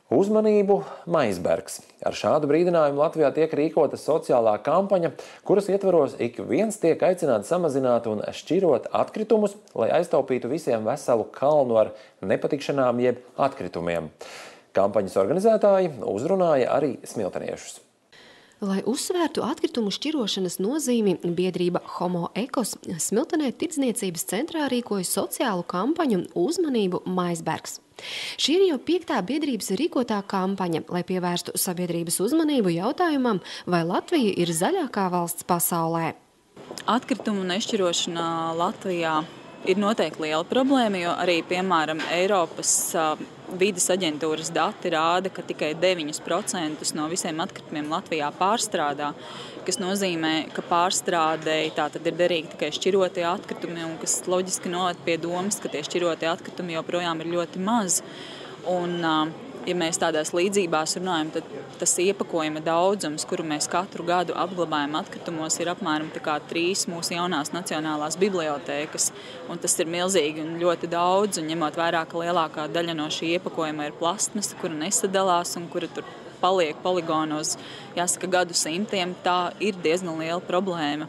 Uzmanību, Maisbergs. Ar šādu brīdinājumu Latvijā tiek rīkota sociālā kampaņa, kuras ietvaros ik viens tiek aicināts samazināt un šķirot atkritumus, lai aiztaupītu visiem veselu kalnu ar nepatikšanām jeb atkritumiem. Kampaņas organizētāji uzrunāja arī smilteniešus. Lai uzsvērtu atkritumu šķirošanas nozīmi, biedrība Homo Ekos Smiltenē tirdzniecības centrā rīkoja sociālu kampaņu Uzmanību, Maisbergs. Šī ir jau 5. biedrības rīkotā kampaņa, lai pievērstu sabiedrības uzmanību jautājumam, vai Latvija ir zaļākā valsts pasaulē. Atkritumu nešķirošana Latvijā ir noteikti liela problēma, jo arī, piemēram, Eiropas vides aģentūras dati rāda, ka tikai 9% no visiem atkritumiem Latvijā pārstrādā, kas nozīmē, ka pārstrādēji tātad ir derīgi tikai šķirotie atkritumi, un kas loģiski noved pie domas, ka tie šķirotie atkritumi joprojām ir ļoti maz. Un, ja mēs tādās līdzībās runājam, tad tas iepakojuma daudzums, kuru mēs katru gadu apglabājam atkritumos, ir apmēram 3 mūsu jaunās nacionālās bibliotēkas. Un tas ir milzīgi un ļoti daudz, un ņemot vērā, ka lielākā daļa no šī iepakojuma ir plastmasa, kura nesadalās un kura tur paliek poligonos, jāsaka, gadu simtiem, tā ir diezgan liela problēma.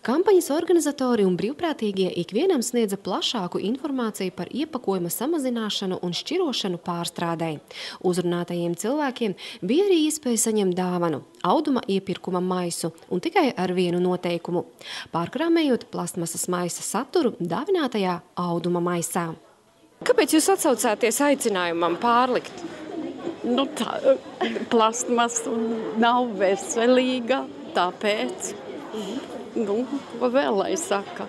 Kampaņas organizatori un brīvprātīgie ikvienam sniedza plašāku informāciju par iepakojuma samazināšanu un šķirošanu pārstrādei. Uzrunātajiem cilvēkiem bija arī iespēja saņemt dāvanu – auduma iepirkuma maisu un tikai ar vienu noteikumu – pārkrāmējot plastmasas maisa saturu dāvinātajā auduma maisā. Kāpēc jūs atsaucāties aicinājumam pārlikt? Tā plastmasa nav veselīga, tāpēc. Ko vēl lai saka?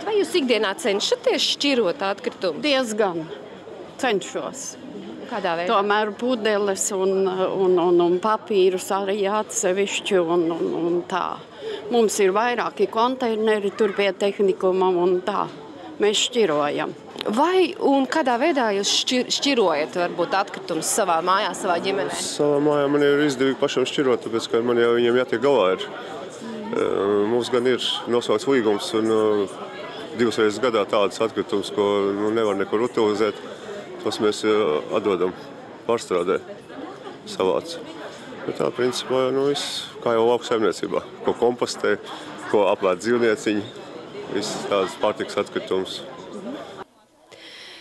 Vai jūs ikdienā cenšaties šķirot atkritumu? Diezgan cenšos. Kādā veidā? Tomēr pudeles un papīrus arī atsevišķi un tā. Mums ir vairāki konteineri tur pie tehnikuma un tā. Mēs šķirojam. Vai un kādā veidā jūs šķirojat varbūt atkritumus savā mājā, savā ģimenē? Savā mājā man ir izdevīgi pašam šķirot, tāpēc, ka man jau viņiem jātiek galā ir. Mums gan ir nosaucts līgums un 2 reizes gadā tādas atkritumus, ko nevar nekur utilizēt, tos mēs atdodam pārstrādē savāc. Bet tā principā viss kā jau lauksaimniecībā, ko kompostē, ko apvērt dzīvnieciņi, viss tādas pārtikas atkritumus.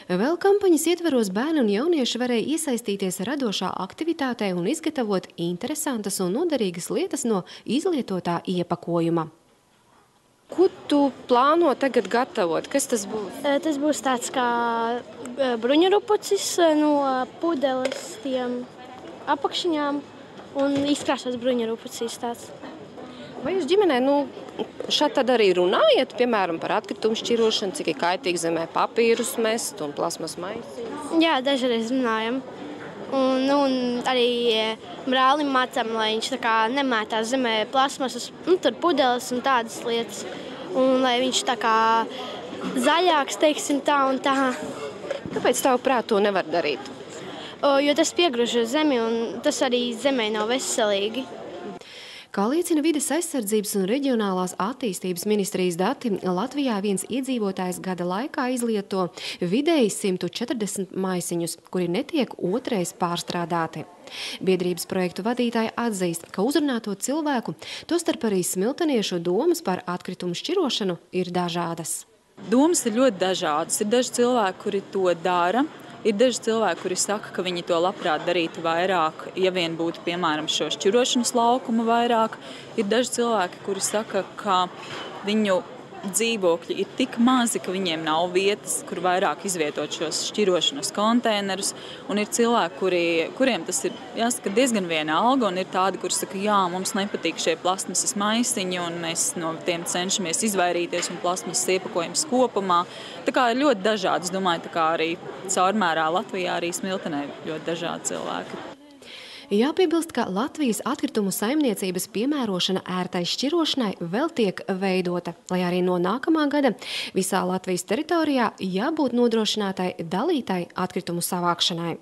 Vēl kampaņas ietveros bērni un jaunieši varēja iesaistīties radošā aktivitātē un izgatavot interesantas un noderīgas lietas no izlietotā iepakojuma. Ko tu plāno tagad gatavot? Kas tas būs? Tas būs tāds kā bruņurupucis no pudeles tiem apakšiņām un izkrāsots bruņurupucis tāds. Vai jūs ģimenē šādi tad arī runājat, piemēram, par atkritumu šķirošanu, cik ir kaitīgi zemē papīrus mest un plasmas maisiņus? Jā, dažreiz runājam. Un arī brālim mācām, lai viņš tā kā nemētās zemē plasmasas, tur pudeles un tādas lietas. Un lai viņš tā kā zaļāks, teiksim, tā un tā. Kāpēc tavuprāt to nevar darīt? Jo tas piegrūž zemi un tas arī zemē nav veselīgi. Kā liecina Vides aizsardzības un reģionālās attīstības ministrijas dati, Latvijā viens iedzīvotājs gada laikā izlieto vidēji 140 maisiņus, kuri netiek otrais pārstrādāti. Biedrības projektu vadītāji atzīst, ka uzrunāto cilvēku, tostarp arī smilteniešu domas par atkritumu šķirošanu ir dažādas. Domas ir ļoti dažādas. Ir daži cilvēki, kuri to dara. Ir daži cilvēki, kuri saka, ka viņi to labprāt darītu vairāk, ja vien būtu, piemēram, šo šķirošanas laukumu vairāk. Ir daži cilvēki, kuri saka, ka viņu dzīvokļi ir tik mazi, ka viņiem nav vietas, kur vairāk izvietot šos šķirošanas konteinerus. Un ir cilvēki, kuriem tas ir, jāsaka, diezgan vienalga, un ir tādi, kuri saka, jā, mums nepatīk šie plastmasas maisiņi, un mēs no tiem cenšamies izvairīties, un plastmasas iepakojums kopumā. Tā kā ir ļoti dažādi, es domāju, tā kā arī caurmērā Latvijā arī Smiltenē ļoti dažādi cilvēki. Jāpiebilst, ka Latvijas atkritumu saimniecības piemērošana ērtai šķirošanai vēl tiek veidota, lai arī no nākamā gada visā Latvijas teritorijā jābūt nodrošinātai dalītai atkritumu savākšanai.